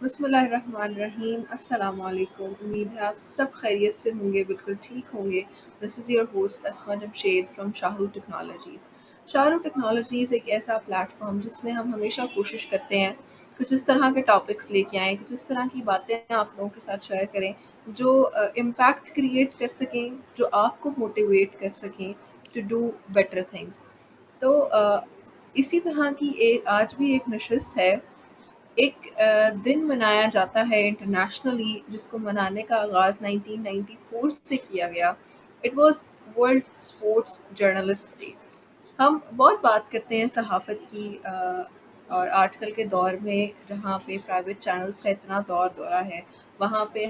بسم اللہ الرحمن الرحیم. السلام علیکم. امید ہے آپ سب خیریت سے ہوں گے, بالکل ٹھیک ہوں گے. This is your host Asma Jamshed from Shahrukh technologies. Shahrukh technologies ایک ایسا پلیٹ فارم جس میں ہم ہمیشہ کوشش کرتے ہیں کچھ اس طرح کے ٹاپکس لے کے آئیں, کچھ اس طرح کی باتیں آپ لوگوں کے ساتھ شیئر کریں جو امپیکٹ کریٹ کر سکیں, جو آپ کو موٹیویٹ کر سکیں ٹو ڈو بیٹر تھنگس. تو اسی طرح کی آج بھی ایک نشست ہے. ایک دن منایا جاتا ہے انٹرنیشنلی جس کو منانے کا آغاز 1994 سے کیا گیا. It was world sports journalist day. ہم بہت بات کرتے ہیں صحافت کی, اور آج کل کے دور میں جہاں پہ پرائیویٹ چینلز کا اتنا دورہ ہے, وہاں پہ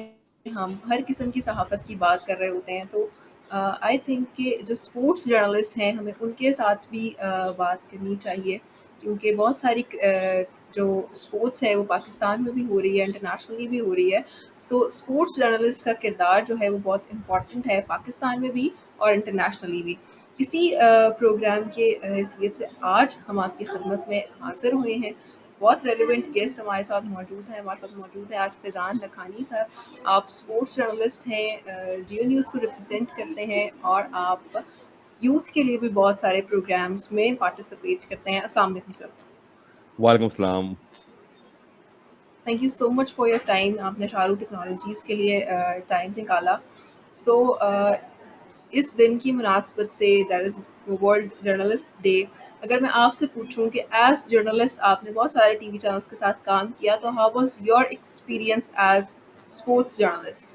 ہم ہر قسم کی صحافت کی بات کر رہے ہوتے ہیں. تو آئی تھنک کہ جو اسپورٹس جرنلسٹ ہیں ہمیں ان کے ساتھ بھی بات کرنی چاہیے, کیونکہ بہت ساری جو اسپورٹس ہے وہ پاکستان میں بھی ہو رہی ہے, انٹرنیشنلی بھی ہو رہی ہے. سو اسپورٹس جرنلسٹ کا کردار جو ہے وہ بہت امپورٹنٹ ہے پاکستان میں بھی اور انٹرنیشنلی بھی. اسی پروگرام کے حیثیت سے آج ہم آپ کی خدمت میں حاضر ہوئے ہیں. بہت ریلیونٹ گیسٹ ہمارے ساتھ موجود ہیں آج فیضان لکھانی سر. آپ اسپورٹس جرنلسٹ ہیں, جیو نیوز کو ریپرزینٹ کرتے ہیں, اور آپ یوتھ کے لیے بھی بہت سارے پروگرامز میں پارٹیسپیٹ کرتے ہیں. السلام علیکم سر. وعلیکم السلام. Thank you so much for your time. آپ نے شاہرو ٹیکنالوجیز کے لیے ٹائم نکالا. سو اس دن کی مناسبت سے that is world journalist day. اگر میں آپ سے پوچھوں کہ ایز جرنلسٹ آپ نے بہت سارے ٹی وی چینلس کے ساتھ کام کیا, تو how was your experience as sports journalist?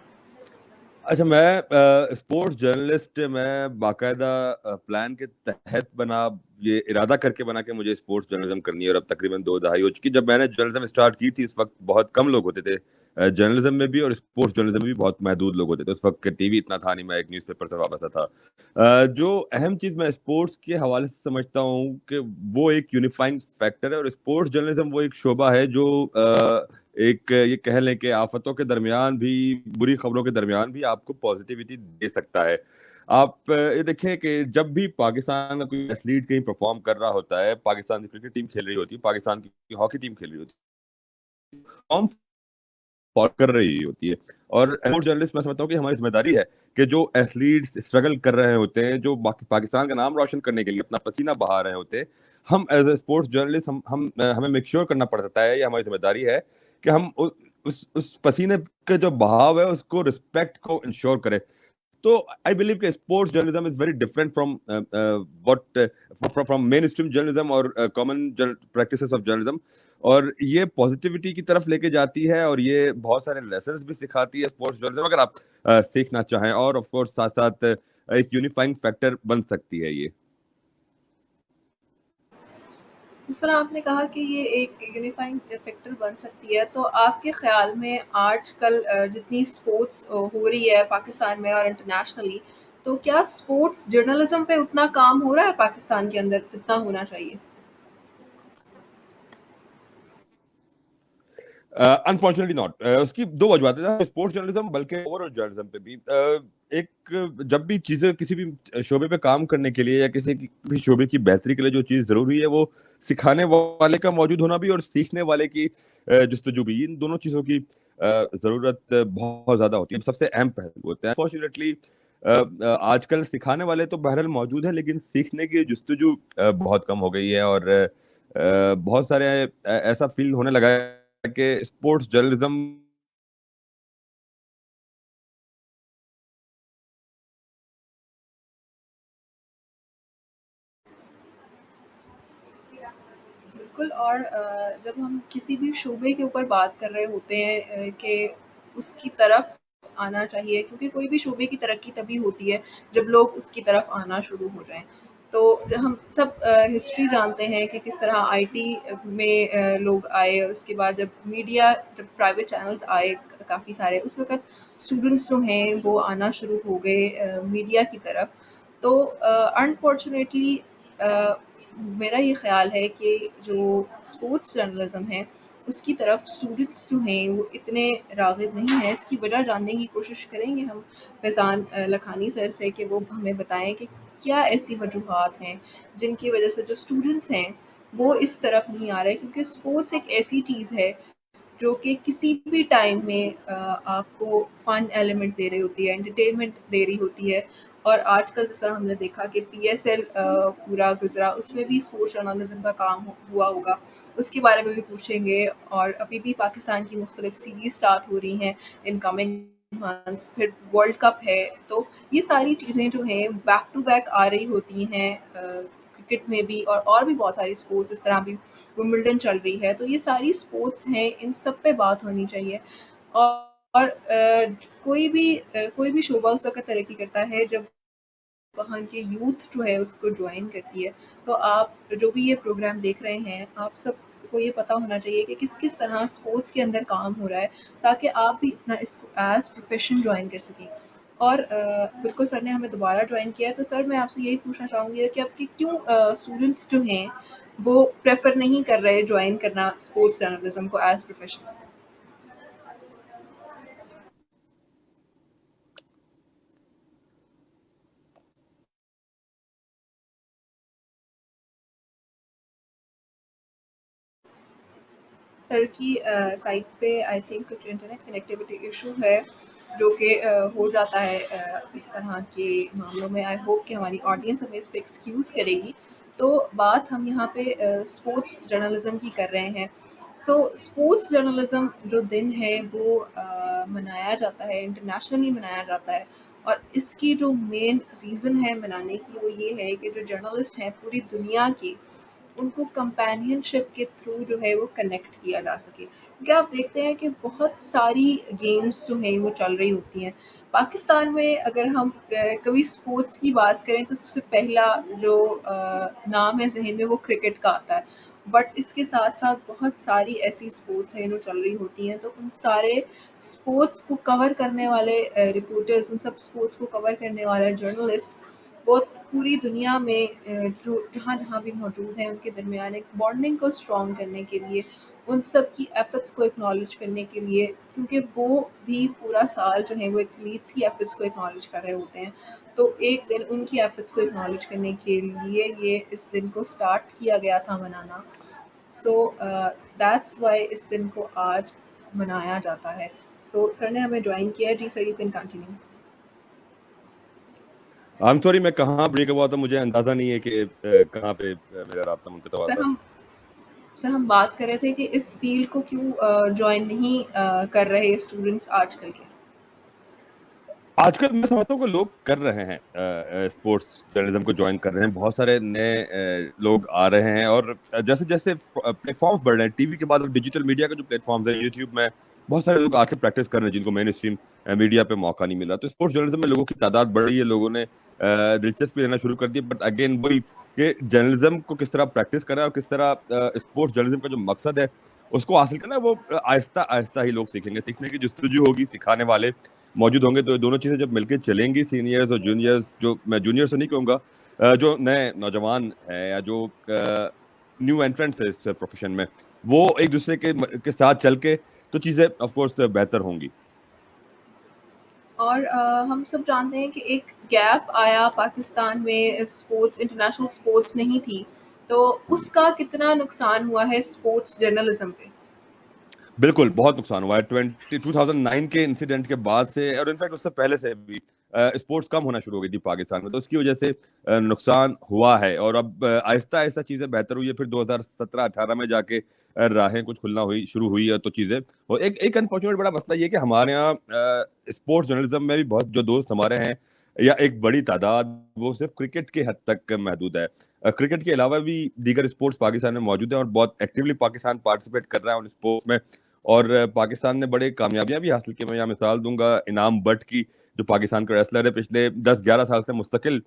اچھا, میں اسپورٹس جرنلسٹ میں باقاعدہ پلان کے تحت بنا, یہ ارادہ کر کے بنا کہ مجھے اسپورٹس جرنلزم کرنی ہے, اور اب تقریباً 2 دہائی ہو چکی. جب میں نے جرنلزم اسٹارٹ کی تھی اس وقت بہت کم لوگ ہوتے تھے جرنلزم میں بھی, اور اسپورٹس جرنلزم میں بھی بہت محدود لوگ ہوتے تھے. اس وقت ٹی وی اتنا تھا نہیں, میں ایک نیوز پیپر سے وابستہ تھا. جو اہم چیز میں اسپورٹس کے حوالے سے سمجھتا ہوں کہ وہ ایک یونیفائنگ فیکٹر ہے, اور اسپورٹس جرنلزم وہ ایک شعبہ ہے جو ایک یہ کہہ لیں کہ آفتوں کے درمیان بھی, بری خبروں کے درمیان بھی آپ کو پازیٹیوٹی دے سکتا ہے. آپ یہ دیکھیں کہ جب بھی پاکستان کا کوئی ایتھلیٹ کہیں پرفارم کر رہا ہوتا ہے, پاکستان کی کرکٹ ٹیم کھیل رہی ہوتی ہے, پاکستان کی ہاکی ٹیم کھیل رہی ہوتی ہے, فارم کر رہی ہوتی ہے, اور اسپورٹس جرنلسٹ میں سمجھتا ہوں کہ ہماری ذمہ داری ہے کہ جو ایتھلیٹس اسٹرگل کر رہے ہوتے ہیں, جو پاکستان کا نام روشن کرنے کے لیے اپنا پسینہ بہا رہے ہوتے ہیں, ہم ایز اے اسپورٹس جرنلسٹ ہمیں میک شیور کرنا پڑتا ہے, یہ ہماری ذمہ داری ہے کہ ہم اس پسینے کا جو بہاؤ ہے اس کو رسپیکٹ کو انشور کرے. تو آئی بلیو کہ sports journalism is very different from mainstream journalism اور کامن پریکٹسز آف جرنلزم, اور یہ پازیٹیوٹی کی طرف لے کے جاتی ہے, اور یہ بہت سارے لیسنز بھی سکھاتی ہے اسپورٹس جرنلزم, اگر آپ سیکھنا چاہیں, اور آف کورس ساتھ ساتھ ایک یونیفائنگ فیکٹر بن سکتی ہے یہ. جس طرح آپ نے کہا کہ یہ ایک یونیفائنگ فیکٹر بن سکتی ہے, تو آپ کے خیال میں آج کل جتنی اسپورٹس ہو رہی ہے پاکستان میں اور انٹرنیشنلی, تو کیا اسپورٹس جرنلزم پہ اتنا کام ہو رہا ہے پاکستان کے اندر جتنا ہونا چاہیے؟ Unfortunately not. اس کی 2 وجوہات ہیں, اسپورٹس جرنلزم بلکہ اوور آل جرنلزم پہ بھی. ایک جب بھی چیزیں کسی بھی شعبے پہ کام کرنے کے لیے یا کسی بھی شعبے کی بہتری کے لیے جو چیز ضروری ہے وہ سکھانے والے کا موجود ہونا بھی اور سیکھنے والے کی جستجو بھی, ان دونوں چیزوں کی ضرورت بہت زیادہ ہوتی ہے. سب سے اہم پہلو ہوتے ہیں. انفارچونیٹلی آج کل سکھانے والے تو بہرحال موجود ہیں, لیکن سیکھنے کی جستجو بہت کم ہو گئی ہے, اور بہت سارے ایسا فیل ہونے لگا ہے کہ اسپورٹس جرنلزم بالکل. اور جب ہم کسی بھی شعبے کے اوپر بات کر رہے ہوتے ہیں کہ اس کی طرف آنا چاہیے, کیونکہ کوئی بھی شعبے کی ترقی تبھی ہوتی ہے جب لوگ اس کی طرف آنا شروع ہو جائیں. تو ہم سب ہسٹری جانتے ہیں کہ کس طرح آئی ٹی میں لوگ آئے, اور اس کے بعد جب میڈیا, جب پرائیویٹ چینلز آئے کافی سارے, اس وقت اسٹوڈنٹس جو ہیں وہ آنا شروع ہو گئے میڈیا کی طرف. تو انفارچونیٹلی میرا یہ خیال ہے کہ جو اسپورٹس جرنلزم ہے اس کی طرف اسٹوڈنٹس جو ہیں وہ اتنے راغب نہیں ہیں. اس کی وجہ جاننے کی کوشش کریں گے ہم فیضان لکھانی سر سے کہ وہ ہمیں بتائیں کہ کیا ایسی وجوہات ہیں جن کی وجہ سے جو اسٹوڈنٹس ہیں وہ اس طرف نہیں آ رہے, کیونکہ اسپورٹس ایک ایسی چیز ہے جو کہ کسی بھی ٹائم میں آپ کو فن ایلیمنٹ دے رہی ہوتی ہے، انٹرٹینمنٹ دے رہی ہوتی ہے. اور آج کل جس طرح ہم نے دیکھا کہ پی ایس ایل پورا گزرا، اس میں بھی اسپورٹس جرنلزم کا کام ہوا ہوگا، اس کے بارے میں بھی پوچھیں گے. اور ابھی بھی پاکستان کی مختلف سیریز سٹارٹ ہو رہی ہیں ان کمنگ منتھس، پھر ورلڈ کپ ہے. تو یہ ساری چیزیں جو ہیں بیک ٹو بیک آ رہی ہوتی ہیں کرکٹ میں بھی، اور بھی بہت ساری اسپورٹس اس طرح بھی ومبلڈن چل رہی ہے. تو یہ ساری اسپورٹس ہیں، ان سب پہ بات ہونی چاہیے. اور کوئی بھی شعبہ اس وقت ترقی کرتا ہے جب وہاں کی یوتھ جو ہے اس کو جوائن کرتی ہے. تو آپ جو بھی یہ پروگرام دیکھ رہے ہیں، آپ سب کو یہ پتا ہونا چاہیے کہ کس کس طرح اسپورٹس کے اندر کام ہو رہا ہے، تاکہ آپ بھی اپنا اس کو ایز پروفیشن جوائن کر سکیں. اور بالکل سر نے ہمیں دوبارہ جوائن کیا ہے، تو سر میں آپ سے یہی پوچھنا چاہوں گی کہ اب کی کیوں اسٹوڈنٹس جو ہیں وہ پریفر نہیں کر رہے جوائن کرنا اسپورٹس جرنلزم کو ایز پروفیشن. سر کی سائٹ پہ آئی تھنک کچھ انٹرنیٹ کنیکٹیوٹی ایشو ہے، جو کہ ہو جاتا ہے اس طرح کے معاملوں میں. آئی ہوپ کہ ہماری آڈینس ہمیں اس پہ ایکسکیوز کرے گی. تو بات ہم یہاں پہ اسپورٹس جرنلزم کی کر رہے ہیں. سو اسپورٹس جرنلزم جو دن ہے وہ منایا جاتا ہے، انٹرنیشنلی منایا جاتا ہے. اور اس کی جو مین ریزن ہے منانے کی وہ یہ ہے کہ جو جرنلسٹ ہیں پوری دنیا کے، ان کو کمپینین شپ کے تھرو جو ہے وہ کنیکٹ کیا جا سکے. کیونکہ آپ دیکھتے ہیں کہ بہت ساری گیمز جو ہیں وہ چل رہی ہوتی ہیں پاکستان میں. اگر ہم کبھی اسپورٹس کی بات کریں تو سب سے پہلا جو نام ہے ذہن میں وہ کرکٹ کا آتا ہے. بٹ اس کے ساتھ ساتھ بہت ساری ایسی اسپورٹس ہیں جو چل رہی ہوتی ہیں. تو ان سارے اسپورٹس کو کور کرنے والے رپورٹرز، ان سب اسپورٹس کو کور کرنے والے جرنلسٹ وہ پوری دنیا میں جو جہاں جہاں بھی موجود ہیں ان کے درمیان ایک بانڈنگ کو اسٹرانگ کرنے کے لیے، ان سب کی ایفرٹس کو اکنالج کرنے کے لیے، کیونکہ وہ بھی پورا سال جو ہے وہ ایتھلیٹس کی ایفرٹس کو اکنالج کر رہے ہوتے ہیں. تو ایک دن ان کی ایفرٹس کو اکنالج کرنے کے لیے یہ اس دن کو اسٹارٹ کیا گیا تھا منانا. سو دیٹس وائی اس دن کو آج منایا جاتا ہے. سو سر نے ہمیں جوائن کیا. جی sir, you can continue. I'm sorry میں کہاں بریک ہوا تھا، مجھے اندازہ نہیں ہے کہ کہاں پہ میرا رابطہ منقطع ہوا تھا. سر ہم بات کر رہے تھے کہ اس فیلڈ کو کیوں جوائن نہیں کر رہے اسٹوڈنٹس آج کل کے. آج کل میں سمجھتا ہوں کہ لوگ کر رہے ہیں، اسپورٹس جرنلزم کو جوائن کر رہے ہیں. بہت سارے نئے لوگ آ رہے ہیں، اور جیسے جیسے پلیٹ فارمس بڑھ رہے ہیں، ٹی وی کے بعد ڈیجیٹل میڈیا کا جو پلیٹ فارمز ہیں، یوٹیوب میں بہت سارے لوگ آ کے پریکٹس کر رہے ہیں جن کو مین اسٹریم میڈیا پہ موقع نہیں ملا. تو اسپورٹس جرنلزم میں لوگوں کی تعداد بڑھ رہی ہے، لوگوں نے دلچسپی لینا شروع کر دی. بٹ اگین وہی کہ جرنلزم کو کس طرح پریکٹس کرنا ہے اور کس طرح اسپورٹس جرنلزم کا جو مقصد ہے اس کو حاصل کرنا ہے، وہ آہستہ آہستہ ہی لوگ سیکھیں گے. سیکھنے کی جستجو ہوگی، سکھانے والے موجود ہوں گے. تو دونوں چیزیں جب مل کے چلیں گی، سینئرز اور جونیئرز، جو میں جونیئر سے نہیں کہوں گا، جو نئے نوجوان ہیں یا جو نیو انٹرنٹس ہے اس پروفیشن میں، وہ ایک دوسرے کے ساتھ چل کے تو چیزیں آف کورس بہتر ہوں گی. اور ہم سب جانتے ہیں کہ ایک گیپ آیا پاکستان میں، اسپورٹس انٹرنیشنل اسپورٹس نہیں تھی. تو اس کا کتنا نقصان ہوا ہے اسپورٹس جرنلزم پہ؟ بالکل بہت نقصان ہوا ہے. 2009 کے انسیڈنٹ کے بعد سے، اور انفیکٹ اس سے پہلے سے بھی اسپورٹس کم ہونا شروع ہو گئی تھی پاکستان میں. تو اس کی وجہ سے نقصان ہوا ہے، اور اب آہستہ آہستہ چیزیں بہتر ہوئی ہے. پھر 2017-18 میں جا کے راہیں کچھ کھلنا شروع ہوئی ہے. تو چیزیں، اور ایک انفارچونیٹ بڑا مسئلہ یہ کہ ہمارے یہاں اسپورٹس جرنلزم میں بھی بہت جو دوست ہمارے ہیں، یا ایک بڑی تعداد، وہ صرف کرکٹ کے حد تک محدود ہے. کرکٹ کے علاوہ بھی دیگر اسپورٹس پاکستان میں موجود ہیں، اور بہت ایکٹیولی پاکستان پارٹیسپیٹ کر رہا ہے ان اسپورٹس میں. اور پاکستان نے بڑے کامیابیاں بھی حاصل کی. میں یہاں مثال دوں گا انعام بٹ کی، جو پاکستان کا ریسلر ہے. پچھلے 10-11 سال سے مستقل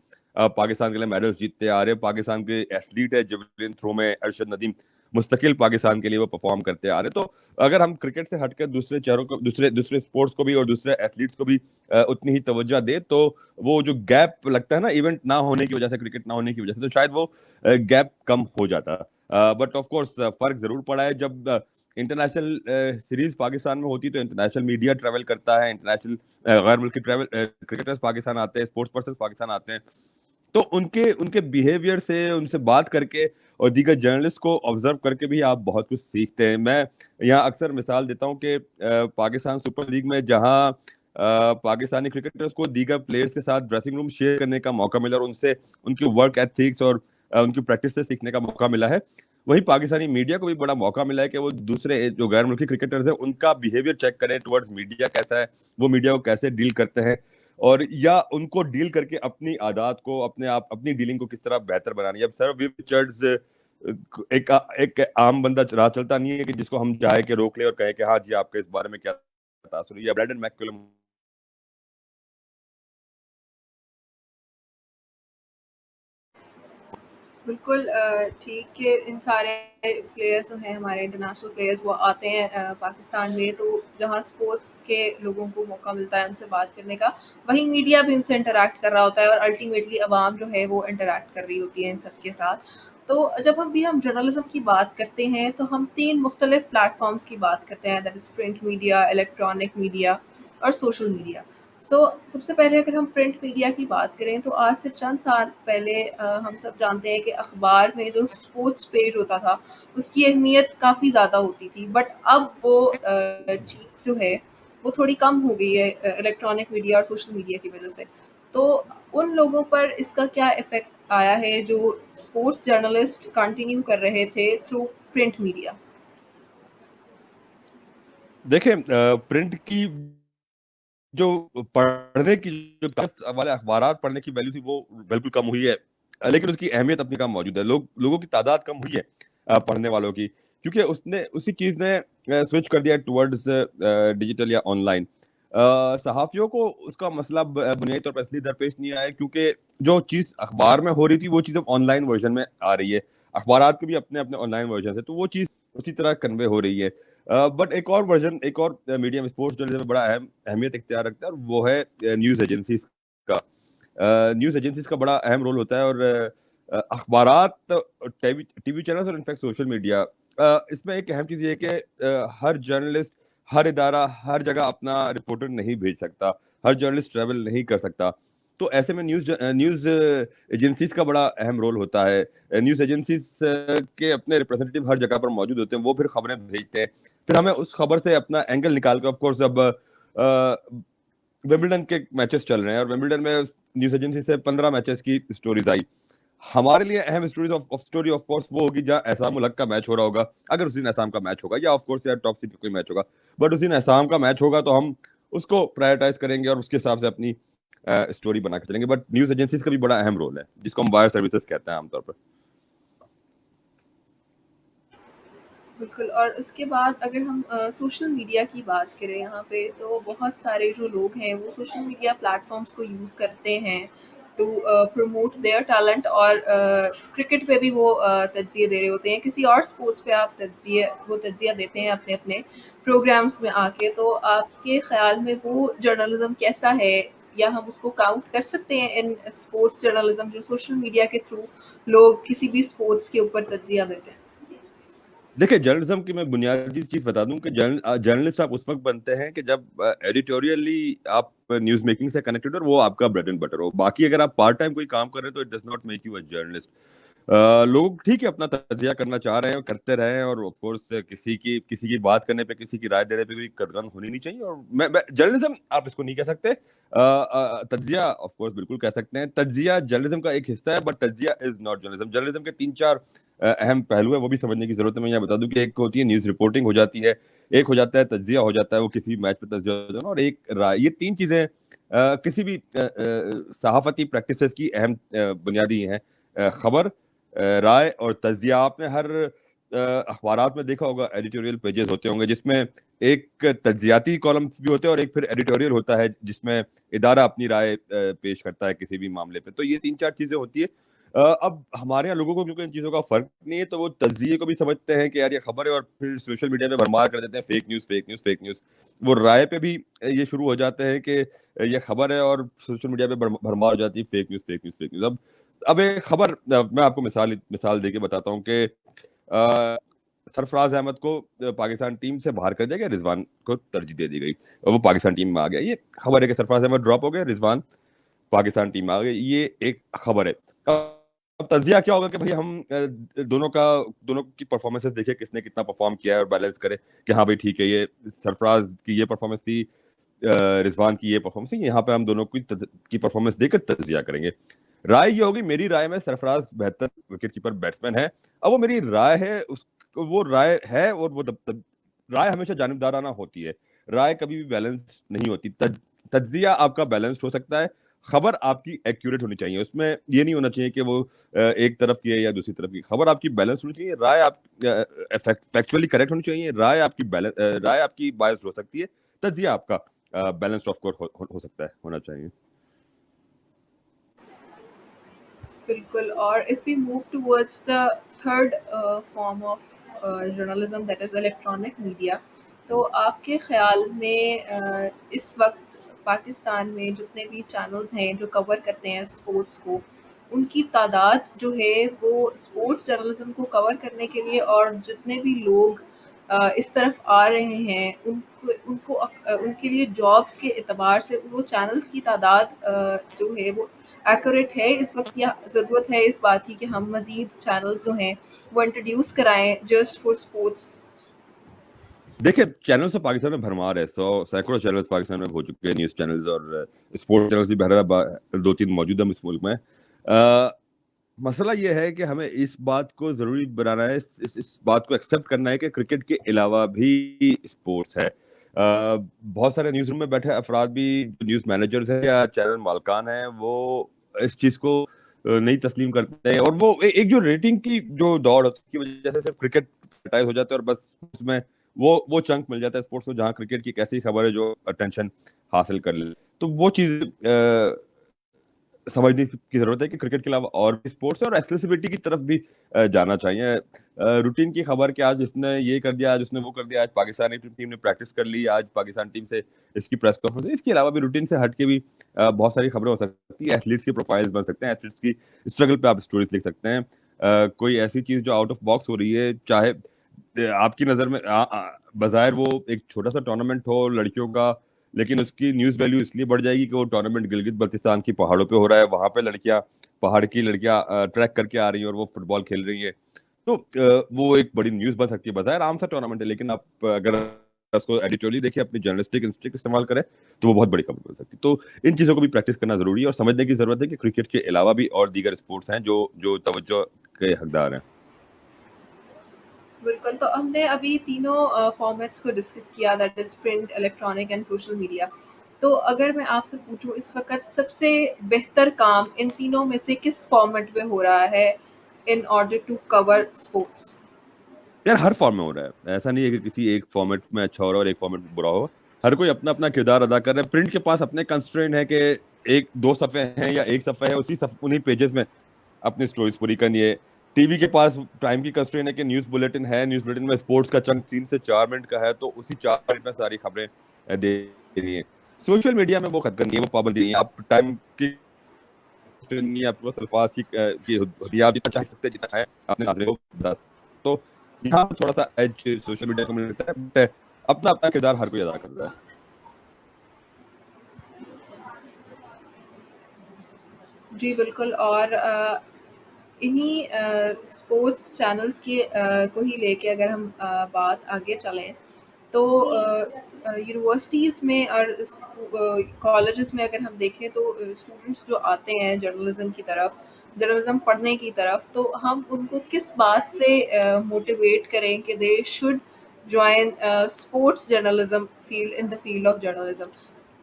پاکستان کے لیے میڈلز جیتتے آ رہے. پاکستان کے ایتھلیٹ ہے جیولن تھرو میں ارشد ندیم، مستقل پاکستان کے لیے وہ پرفارم کرتے آ رہے. تو اگر ہم کرکٹ سے ہٹ کر دوسرے چہروں کو، دوسرے اسپورٹس کو بھی اور دوسرے ایتھلیٹس کو بھی اتنی ہی توجہ دے، تو وہ جو گیپ لگتا ہے نا ایونٹ نہ ہونے کی وجہ سے، کرکٹ نہ ہونے کی وجہ سے، تو شاید وہ گیپ کم ہو جاتا. بٹ آف کورس فرق ضرور پڑا ہے. جب انٹرنیشنل سیریز پاکستان میں ہوتی تو انٹرنیشنل میڈیا ٹریول کرتا ہے، انٹرنیشنل غیر ملکی ٹریول کرکٹرز پاکستان آتے ہیں، اسپورٹس پرسنز پاکستان آتے ہیں. تو ان کے بیہیویئر سے, ان سے بات کر کے اور دیگر جرنلسٹ کو آبزرو کر کے بھی آپ بہت کچھ سیکھتے ہیں. میں یہاں اکثر مثال دیتا ہوں کہ پاکستان سپر لیگ میں جہاں پاکستانی کرکٹرز کو دیگر پلیئرز کے ساتھ ڈریسنگ روم شیئر کرنے کا موقع ملا اور ان سے ان کی ورک ایتھکس اور ان کی پریکٹس سے سیکھنے کا موقع ملا ہے, وہیں پاکستانی میڈیا کو بھی بڑا موقع ملا ہے کہ وہ دوسرے جو غیر ملکی کرکٹرز ہیں ان کا بیہیویئر چیک کریں ٹورڈز میڈیا کیسا ہے, وہ میڈیا کو کیسے ڈیل کرتے ہیں, اور یا ان کو ڈیل کر کے اپنی عادات کو, اپنی ڈیلنگ کو کس طرح بہتر بنانی ہے. اب سر ویو رچرڈز ایک عام بندہ راہ چلتا نہیں ہے کہ جس کو ہم چاہے کہ روک لے اور کہے کہ ہاں جی آپ کے اس بارے میں کیا تاثر ہے, یا برینڈن میککلم. بالکل ٹھیک کہ ان سارے پلیئرز جو ہیں ہمارے انٹرنیشنل پلیئرز وہ آتے ہیں پاکستان میں, تو جہاں اسپورٹس کے لوگوں کو موقع ملتا ہے ان سے بات کرنے کا, وہیں میڈیا بھی ان سے انٹریکٹ کر رہا ہوتا ہے اور الٹیمیٹلی عوام جو ہے وہ انٹریکٹ کر رہی ہوتی ہے ان سب کے ساتھ. تو جب ہم جرنلزم کی بات کرتے ہیں تو ہم 3 مختلف پلیٹ فارمس کی بات کرتے ہیں, that is print media, electronic media اور سوشل میڈیا. سب سے پہلے اگر ہم پرنٹ میڈیا کی بات کریں تو آج سے چند سال پہلے ہم سب جانتے ہیں کہ اخبار میں جو اسپورٹس پیج ہوتا تھا اس کی اہمیت کافی زیادہ ہوتی تھی, بٹ اب وہ چیز جو ہے وہ تھوڑی کم ہو گئی ہے الیکٹرانک میڈیا اور سوشل میڈیا کی وجہ سے. تو ان لوگوں پر اس کا کیا افیکٹ آیا ہے جو اسپورٹس جرنلسٹ کنٹینیو کر رہے تھے تھرو پرنٹ میڈیا؟ دیکھیں پرنٹ کی جو پڑھنے کی جو والے اخبارات پڑھنے کی ویلیو تھی وہ بالکل کم ہوئی ہے, لیکن اس کی اہمیت اپنی کم موجود ہے. لوگوں کی تعداد کم ہوئی ہے پڑھنے والوں کی, کیونکہ اسی چیز نے سوئچ کر دیا ٹورڈز ڈیجیٹل یا آن لائن. صحافیوں کو اس کا مسئلہ بنیادی طور پر اس لیے درپیش نہیں آیا کیونکہ جو چیز اخبار میں ہو رہی تھی وہ چیز اب آن لائن ورژن میں آ رہی ہے. اخبارات کے بھی اپنے آن لائن ورژن ہے, تو وہ چیز اسی طرح کنوے ہو رہی ہے. بٹ ایک اور میڈیم اسپورٹس جرنلزم میں بڑا اہمیت اختیار رکھتا ہے, اور وہ ہے نیوز ایجنسیز کا. نیوز ایجنسیز کا بڑا اہم رول ہوتا ہے, اور اخبارات, ٹی وی چینلز اور انفیکٹ سوشل میڈیا, اس میں ایک اہم چیز یہ ہے کہ ہر جرنلسٹ, ہر ادارہ, ہر جگہ اپنا رپورٹر نہیں بھیج سکتا, ہر جرنلسٹ ٹریول نہیں کر سکتا. تو ایسے میں نیوز ایجنسیز کا بڑا اہم رول ہوتا ہے. نیوز ایجنسیز کے اپنے ریپرزینٹیو ہر جگہ پر موجود ہوتے ہیں, وہ پھر خبریں بھیجتے ہیں, پھر ہمیں اس خبر سے اپنا اینگل نکال کر, آف کورس اب ویمبلڈن کے میچز چل رہے ہیں اور ویمبلڈن میں نیوز ایجنسی سے 15 میچز کی سٹوریز آئی. ہمارے لیے اہم سٹوری آف کورس وہ ہوگی جہاں احسام الحق کا میچ ہو رہا ہوگا, اگر اس دن احسام کا میچ ہوگا, یا آف کورس یا ٹاپ سیڈ کوئی میچ ہوگا, بٹ اس دن احسام کا میچ ہوگا تو ہم اس کو پرائرٹائز کریں گے اور اس کے حساب سے اپنی اسٹوری بنا کے چلیں گے. بٹ نیوز ایجنسیز کا بھی بڑا اہم رول ہے جس کو ہم وائر سروسز کہتے ہیں عام طور پر. بالکل. اور اس کے بعد اگر ہم سوشل میڈیا کی بات کریں یہاں پہ, تو بہت سارے جو لوگ ہیں وہ سوشل میڈیا پلیٹ فارمس کو یوز کرتے ہیں ٹو پروموٹ دیئر ٹیلنٹ, اور کرکٹ پہ بھی وہ تجزیے دے رہے ہوتے ہیں, کسی اور اسپورٹس پہ آپ تجزیہ دیتے ہیں اپنے اپنے پروگرامس میں آ کے. تو آپ کے خیال میں وہ جرنلزم کیسا ہے, یا ہم اس کو کاؤنٹ کر سکتے ہیں ان اسپورٹس جرنلزم جو سوشل میڈیا کے تھرو لوگ کسی بھی اسپورٹس کے اوپر تجزیہ دیتے ہیں؟ دیکھیں جرنلزم کی میں بنیادی چیز بتا دوں کہ جرنلسٹ آپ اس وقت بنتے ہیں کہ جب ایڈیٹوریلی آپ نیوز میکنگ سے کنیکٹڈ اور وہ آپ کا بریڈ اینڈ بٹر ہو. باقی اگر آپ پارٹ ٹائم کوئی کام کر رہے ہیں تو it does not make you a journalist. لوگ ٹھیک ہے اپنا تجزیہ کرنا چاہ رہے ہیں اور کرتے رہے ہیں, اور آف کورس کسی کی بات کرنے پہ, کسی کی رائے دینے پہ کوئی قدغن ہونی نہیں چاہیے. اور میں جرنلزم آپ اس کو نہیں کہہ سکتے, تجزیہ آف کورس بالکل کہہ سکتے ہیں. تجزیہ جرنلزم کا ایک حصہ ہے, بٹ تجزیہ از ناٹ جرنلزم. جرنلزم کے 3-4 اہم پہلو ہے, وہ بھی سمجھنے کی ضرورت ہے. میں یہ بتا دوں کہ ایک ہوتی ہے نیوز رپورٹنگ ہو جاتی ہے, ایک ہو جاتا ہے تجزیہ ہو جاتا ہے, وہ کسی میچ پہ تجزیہ ہو جانا, اور ایک رائے. یہ 3 چیزیں کسی بھی صحافتی پریکٹسز کی اہم بنیادی ہیں, خبر, رائے اور تجزیہ. آپ نے ہر اخبارات میں دیکھا ہوگا ایڈیٹوریل پیجز ہوتے ہوں گے جس میں ایک تجزیاتی کالمز بھی ہوتے ہیں اور ایک پھر ایڈیٹوریل ہوتا ہے جس میں ادارہ اپنی رائے پیش کرتا ہے کسی بھی معاملے پہ. تو یہ 3-4 چیزیں ہوتی ہے. اب ہمارے یہاں لوگوں کو کیونکہ ان چیزوں کا فرق نہیں ہے تو وہ تجزیے کو بھی سمجھتے ہیں کہ یار یہ خبر ہے, اور پھر سوشل میڈیا پہ بھرمار کر دیتے ہیں fake news fake news fake news. وہ رائے پہ بھی یہ شروع ہو جاتے ہیں کہ یہ خبر ہے, اور سوشل میڈیا پہ بھرمار ہو جاتی ہے fake news fake news fake news. اب ایک خبر میں آپ کو مثال دے کے بتاتا ہوں کہ سرفراز احمد کو پاکستان ٹیم سے باہر کر دیا گیا, رضوان کو ترجیح دے دی گئی, اور وہ پاکستان ٹیم میں آ گیا. یہ خبر ہے کہ سرفراز احمد ڈراپ ہو گیا, رضوان پاکستان ٹیم آ گئی, یہ ایک خبر ہے. اب تجزیہ کیا ہوگا کہ بھائی ہم دونوں کی پرفارمنسز دیکھیں کس نے کتنا پرفارم کیا ہے اور بیلنس کرے کہ ہاں بھائی ٹھیک ہے یہ سرفراز کی یہ پرفارمنس تھی, رضوان کی یہ پرفارمنس تھی, یہاں پہ ہم دونوں کی پرفارمنس دیکھ کر تجزیہ کریں گے. رائے یہ ہوگی, میری رائے میں سرفراز بہتر وکٹ کیپر بیٹسمین ہے. اب وہ میری رائے ہے, وہ رائے ہے, اور وہ رائے ہمیشہ جانبدارانہ ہوتی ہے, رائے کبھی بھی بیلنس نہیں ہوتی. تجزیہ آپ کا بیلنسڈ ہو سکتا ہے, خبر آپ کی ایکوریٹ ہونی چاہیے, اس میں یہ نہیں ہونا چاہیے کہ وہ ایک طرف کی ہے یا دوسری طرف کی. خبر آپ کی بیلنس ہونی چاہیے, رائے آپ فیکچولی کریکٹ ہونی چاہیے, رائے آپ کی بائس ہو سکتی ہے, تجزیہ آپ کا بیلنس آف کورس ہو سکتا ہے, ہونا چاہیے. بالکل. اور if we move towards the third form of journalism, that is electronic media, تو آپ کے خیال میں اس وقت پاکستان میں جتنے بھی چینلز ہیں جو کور کرتے ہیں اسپورٹس کو, ان کی تعداد جو ہے وہ اسپورٹس جرنلزم کو کور کرنے کے لیے, اور جتنے بھی لوگ اس طرف آ رہے ہیں ان کے لیے جابس کے اعتبار سے وہ چینلز کی تعداد جو ہے وہ ایکوریٹ ہے اس وقت, یا ضرورت ہے اس بات کی کہ ہم مزید چینلز جو ہیں وہ انٹروڈیوس کرائیں جسٹ فار اسپورٹس؟ دیکھیں چینلز تو پاکستان میں بھرمار ہے, سینکڑوں چینلز پاکستان میں ہو چکے ہیں, نیوز چینلز اور اسپورٹ چینلز بھی بہرحال 2-3 موجود ہیں اس ملک میں. مسئلہ یہ ہے کہ ہمیں اس بات کو ضروری بنانا ہے, اس بات کو ایکسیپٹ کرنا ہے کہ کرکٹ کے علاوہ بھی اسپورٹس ہے. بہت سارے نیوز روم میں بیٹھے افراد بھی, نیوز مینیجرز ہیں یا چینل مالکان ہیں, وہ اس چیز کو نہیں تسلیم کرتے ہیں, اور وہ ایک جو ریٹنگ کی جو دوڑ ہوتی ہے کی وجہ سے صرف کرکٹ ایڈورٹائز ہو جاتا ہے, اور بس اس میں وہ چنک مل جاتا ہے اسپورٹس کو جہاں کرکٹ کی ایک ایسی خبر ہے جو اٹینشن حاصل کر لے. تو وہ چیز سمجھنے کی ضرورت ہے کہ کرکٹ کے علاوہ اور بھی اسپورٹس ہے, اور ایکسیسیبلٹی کی طرف بھی جانا چاہیے. روٹین کی خبر کہ آج اس نے یہ کر دیا, آج اس نے وہ کر دیا, آج پاکستانی ٹیم نے پریکٹس کر لی, آج پاکستان ٹیم سے اس کی پریس کانفرنس, اس کے علاوہ بھی روٹین سے ہٹ کے بھی بہت ساری خبریں ہو سکتی ہیں. ایتھلیٹس کی پروفائلز بن سکتے ہیں, ایتھلیٹس کی اسٹرگل پہ آپ اسٹوریز لکھ سکتے ہیں. کوئی ایسی چیز جو آؤٹ آف باکس ہو رہی ہے, چاہے آپ کی نظر میں بظاہر وہ ایک چھوٹا سا ٹورنامنٹ ہو لڑکیوں کا, لیکن اس کی نیوز ویلیو اس لیے بڑھ جائے گی کہ وہ ٹورنامنٹ گلگت بلتستان کی پہاڑوں پہ ہو رہا ہے, وہاں پہ پہاڑ کی لڑکیاں ٹریک کر کے آ رہی ہیں اور وہ فٹ بال کھیل رہی ہیں. تو وہ ایک بڑی نیوز بن سکتی ہے, بظاہر عام سا ٹورنامنٹ ہے, لیکن آپ اگر اس کو ایڈیٹوریلی دیکھیں, اپنی جرنلسٹک انسٹنکٹ استعمال کریں, تو وہ بہت بڑی خبر بن سکتی ہے. تو ان چیزوں کو بھی پریکٹس کرنا ضروری ہے, اور سمجھنے کی ضرورت ہے کہ کرکٹ کے علاوہ بھی اور دیگر اسپورٹس ہیں جو توجہ کے حقدار ہیں. بالکل. تو ہم نے ابھی تینوں فارمیٹس کو ڈسکس کیا, that is print, electronic and social media. تو اگر میں آپ سے پوچھوں اس وقت سب سے بہتر کام ان تینوں میں سے کس فارمیٹ میں ہو رہا ہے in order to cover sports? یار ہر فارم میں ہو رہا ہے, ایسا نہیں ہے کہ کسی ایک فارمیٹ میں اچھا ہو رہا ہے اور ایک فارمیٹ میں برا ہو. ہر کوئی اپنا اپنا کردار ادا کر رہا ہے. پرنٹ کے پاس اپنے کنسٹرینٹ ہے کہ 1-2 صفحے ہیں یا ایک صفحہ ہے, انہیں پیجز میں اپنی سٹوریز پوری کرنی ہے. ٹی وی کے پاس ٹائم کی کنسٹرینٹ ہے کہ نیوز بلیٹن ہے, نیوز بلیٹن میں اسپورٹس کا چنک 3 سے 4 منٹ کا ہے, تو اسی 4 منٹ میں ساری خبریں دے رہی ہیں. سوشل میڈیا میں وہ خطر نہیں ہے, وہ پابندی نہیں ہے, آپ ٹائم کی نہیں, آپ کو الفاظ کی حدیہ آپ جتنا چاہ سکتے ہیں, جتنا چاہیں اپنے ناظرین کو بتا. تو یہاں پر تھوڑا سا ایج سوشل میڈیا کو ملتا ہے, بٹ اپنا اپنا کردار ہر کوئی ادا کر رہا ہے. جی بالکل. اور انہی اسپورٹس چینلز کی کو ہی لے کے اگر ہم بات آگے چلیں, تو یونیورسٹیز میں اور کالجز میں اگر ہم دیکھیں تو اسٹوڈنٹس جو آتے ہیں جرنلزم کی طرف, جرنلزم پڑھنے کی طرف, تو ہم ان کو کس بات سے موٹیویٹ کریں کہ they should join sports journalism field in the field of journalism?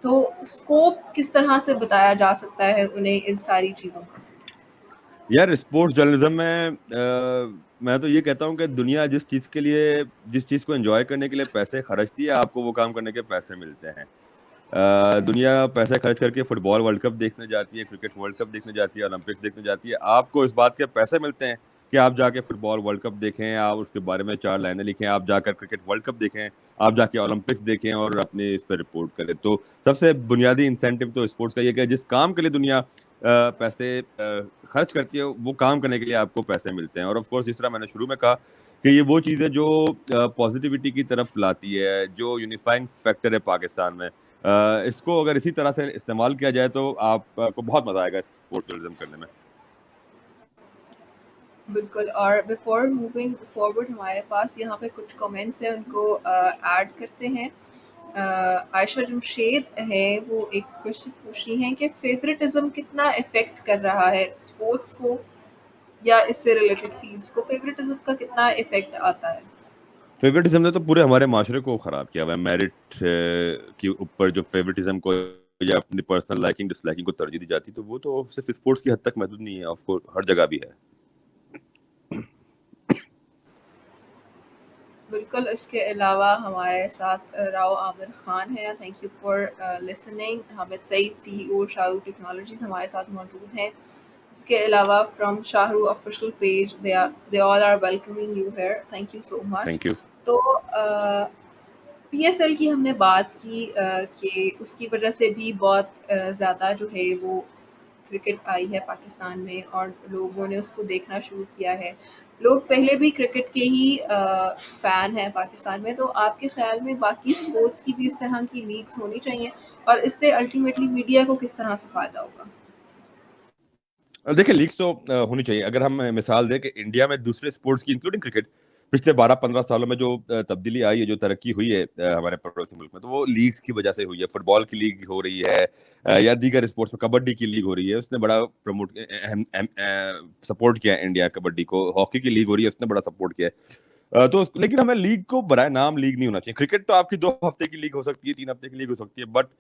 تو اسکوپ کس طرح سے بتایا جا سکتا ہے انہیں ان ساری چیزوں کا؟ یار اسپورٹس جرنلزم میں تو یہ کہتا ہوں کہ دنیا جس چیز کو انجوائے کرنے کے لیے پیسے خرچتی ہے, آپ کو وہ کام کرنے کے پیسے ملتے ہیں. دنیا پیسے خرچ کر کے فٹ بال ورلڈ کپ دیکھنے جاتی ہے, کرکٹ ورلڈ کپ دیکھنے جاتی ہے, اولمپکس دیکھنے جاتی ہے. آپ کو اس بات کے پیسے ملتے ہیں کہ آپ جا کے فٹ بال ورلڈ کپ دیکھیں, آپ اس کے بارے میں 4 لائنیں لکھیں, آپ جا کر کرکٹ ورلڈ کپ دیکھیں, آپ جا کے اولمپکس دیکھیں اور اپنے اس پہ رپورٹ کریں. تو سب سے بنیادی انسینٹو تو اسپورٹس کا یہ کہ جس کام کے لیے دنیا پیسے خرچ کرتی ہے, وہ کام کرنے کے لیے آپ کو پیسے ملتے ہیں. اور آف کورس جس طرح میں نے شروع میں کہا کہ یہ وہ چیز ہے جو پازیٹیوٹی کی طرف لاتی ہے, جو یونیفائنگ فیکٹر ہے پاکستان میں. اس کو اگر اسی طرح سے استعمال کیا جائے تو آپ کو بہت مزہ آئے گا اسپورٹس جرنلزم کرنے میں. بالکل. اور بیفور موونگ فارورڈ ہمارے پاس یہاں پہ کچھ کامنٹس ہیں، ان کو ایڈ کرتے ہیں. عائشہ جمشید ہے، وہ ایک کوشچن پوچھ رہی ہیں کہ فیوریٹزم کتنا افیکٹ کر رہا ہے اسپورٹس کو یا اس سے ریلیٹڈ فیلڈس کو، فیوریٹزم کا کتنا افیکٹ آتا ہے؟ فیوریٹزم نے تو پورے ہمارے معاشرے کو خراب کیا ہوا ہے. میرٹ کے اوپر جو فیوریٹزم کو یا اپنی پرسنل لائکنگ ڈس لائکنگ کو ترجیح دی جاتی تو وہ تو صرف اسپورٹس کی حد تک محدود نہیں ہے، آف کورس ہر جگہ بھی ہے. بالکل. اس کے علاوہ ہمارے ساتھ راؤ عامر خان ہے. Thank you for listening. Hamid Saeed C E O Shahrukh technologies ہمارے ساتھ موجود ہیں. اس کے علاوہ from Shah Rukh official page the all are welcoming you here. Thank you so much. Thank you. تو پی ایس ایل کی ہم نے بات کی کہ اس کی وجہ سے بھی بہت زیادہ جو ہے وہ کرکٹ آئی ہے پاکستان میں اور لوگوں نے اس کو دیکھنا شروع کیا ہے. لوگ پہلے بھی کرکٹ کے ہی فین ہیں پاکستان میں. تو آپ کے خیال میں باقی اسپورٹس کی بھی اس طرح کی لیگز ہونی چاہیے اور اس سے الٹیمیٹلی میڈیا کو کس طرح سے فائدہ ہوگا؟ دیکھیں لیگس تو ہونی چاہیے. اگر ہم مثال دیں کہ انڈیا میں دوسرے اسپورٹس کی انکلوڈنگ کرکٹ پچھلے 12-15 سالوں میں جو تبدیلی آئی ہے، جو ترقی ہوئی ہے ہمارے پڑوسی ملک میں، تو وہ لیگس کی وجہ سے ہوئی ہے. فٹ بال کی لیگ ہو رہی ہے یا دیگر اسپورٹس میں کبڈی کی لیگ ہو رہی ہے، اس نے بڑا پروموٹ سپورٹ کیا ہے انڈیا کبڈی کو. ہاکی کی لیگ ہو رہی ہے، اس نے بڑا سپورٹ کیا ہے. تو لیکن ہمیں لیگ کو برائے نام لیگ نہیں ہونا چاہیے. کرکٹ تو آپ کی 2 ہفتے کی لیگ ہو سکتی ہے، 3 ہفتے کی لیگ ہو سکتی ہے، بٹ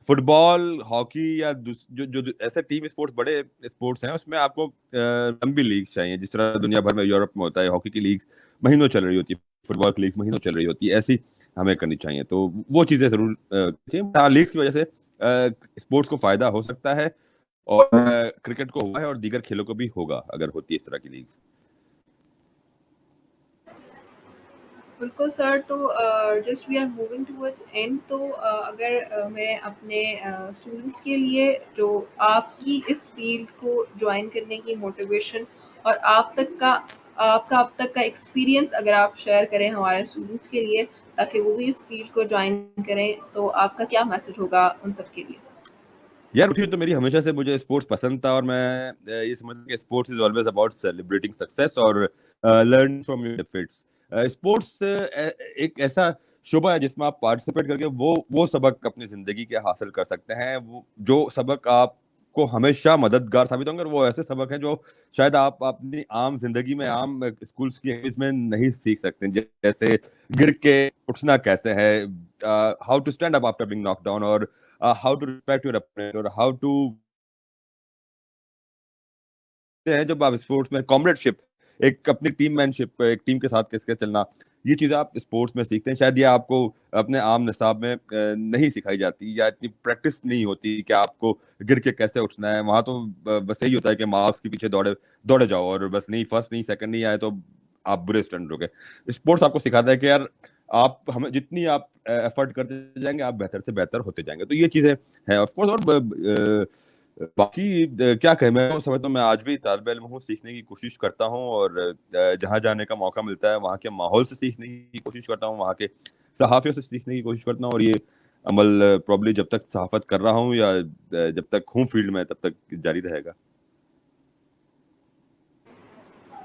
فٹ بال، ہاکی یا جو ایسے ٹیم اسپورٹس بڑے اسپورٹس ہیں، اس میں آپ کو لمبی لیگ چاہیے. جس طرح دنیا بھر میں یورپ میں ہوتا ہے، ہاکی کی لیگ مہینوں چل رہی ہوتی ہے، فٹ بال کی لیگ مہینوں چل رہی ہوتی ہے، ایسی ہمیں کرنی چاہیے. تو وہ چیزیں ضرور لیگس کی وجہ سے اسپورٹس کو فائدہ ہو سکتا ہے، اور کرکٹ کو ہوا ہے اور دیگر کھیلوں کو بھی ہوگا اگر ہوتی ہے اس طرح کی لیگ. بالکل سر. تو just we are moving towards end. تو اگر میں اپنے اسٹوڈنٹس کے لیے جو آپ کی اس فیلڈ کو جوائن کرنے کی موٹیویشن اور آپ کا اب تک کا ایکسپیرینس اگر آپ شیئر کریں ہمارے اسٹوڈنٹس کے لیے تاکہ وہ بھی اس فیلڈ کو جوائن کریں، تو آپ کا کیا میسج ہوگا ان سب کے لیے؟ یار اٹھی تو میری ہمیشہ سے مجھے اسپورٹس پسند تھا، اور میں یہ سمجھتا ہوں کہ sports is always about celebrating success اور learn from your defeats. Sports ایک ایسا شعبہ ہے جس میں آپ پارٹیسپیٹ کر کے وہ سبق اپنی زندگی کے حاصل کر سکتے ہیں، جو سبق آپ کو ہمیشہ مددگار ثابت ہوں گے. اور وہ ایسے سبق ہیں جو شاید آپ اپنی عام زندگی میں، عام اسکولس کی انگلش میں نہیں سیکھ سکتے. جیسے گر کے اٹھنا کیسے ہے، how to stand up after being knock down, اور how to respect your opponent، اور how to ہے جب آپ اسپورٹس میں کامریڈ شپ، ایک اپنی ٹیم مین شپ، ایک ٹیم کے ساتھ کس کے چلنا، یہ چیزیں آپ اسپورٹس میں سیکھتے ہیں. شاید یہ آپ کو اپنے عام نصاب میں نہیں سکھائی جاتی، یا اتنی پریکٹس نہیں ہوتی کہ آپ کو گر کے کیسے اٹھنا ہے. وہاں تو بس یہی ہوتا ہے کہ مارکس کے پیچھے دوڑے جاؤ، اور بس نہیں فرسٹ نہیں سیکنڈ نہیں آئے تو آپ برے اسٹوڈنٹ ہو گئے. اسپورٹس آپ کو سکھاتا ہے کہ یار آپ ہمیں جتنی آپ ایفرٹ کرتے جائیں گے، آپ بہتر سے بہتر ہوتے جائیں گے. تو یہ چیزیں ہیں آف کورس. اور باقی کیا کہیں، میں سمجھتا ہوں میں آج بھی طالب علم ہوں، سیکھنے کی کوشش کرتا ہوں، اور جہاں جانے کا موقع ملتا ہے وہاں کے ماحول سے سیکھنے کی کوشش کرتا ہوں، وہاں کے صحافیوں سے سیکھنے کی کوشش کرتا ہوں. اور یہ عمل پرابلی جب تک صحافت کر رہا ہوں یا جب تک ہوں فیلڈ میں، تب تک جاری رہے گا.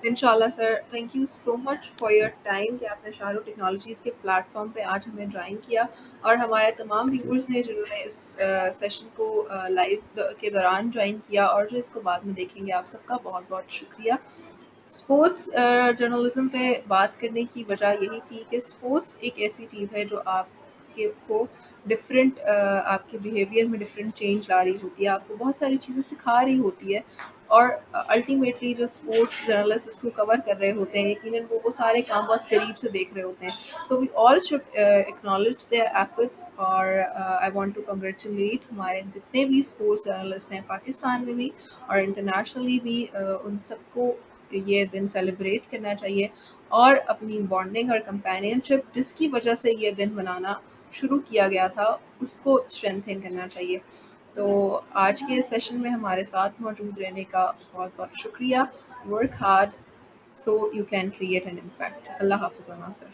انشاءاللہ sir. Thank you so much for your time کہ آپ نے شاہ رخ ٹیکنالوجیز کے پلیٹ فارم پہ آج ہمیں جوائن کیا، اور ہمارے تمام ویورز نے جنہوں نے اس سیشن کو لائیو کے دوران جوائن کیا اور جو اس کو بعد میں دیکھیں گے، آپ سب کا بہت بہت شکریہ. اسپورٹس جرنلزم پہ بات کرنے کی وجہ یہی تھی کہ اسپورٹس ایک ایسی چیز ہے جو آپ کو ڈفرینٹ آپ کے بیہیویئر میں ڈفرینٹ چینج لا رہی ہوتی ہے، آپ کو بہت ساری چیزیں سکھا رہی ہوتی ہے. اور الٹیمیٹلی جو اسپورٹس جرنلسٹ اس کو کور کر رہے ہوتے ہیں، یقیناً وہ سارے کام بہت قریب سے دیکھ رہے ہوتے ہیں. So we all should acknowledge their efforts. اور آئی وانٹ ٹو کنگریچولیٹ ہمارے جتنے بھی اسپورٹس جرنلسٹ ہیں پاکستان میں بھی اور انٹرنیشنلی بھی، ان سب کو یہ دن سیلیبریٹ کرنا چاہیے، اور اپنی بانڈنگ اور کمپینین شپ جس کی وجہ سے یہ دن منانا شروع کیا گیا تھا اس کو اسٹرینتھن کرنا چاہیے. تو آج کے سیشن میں ہمارے ساتھ موجود رہنے کا بہت بہت شکریہ. Work hard so you can create an impact. اللہ حافظ. سر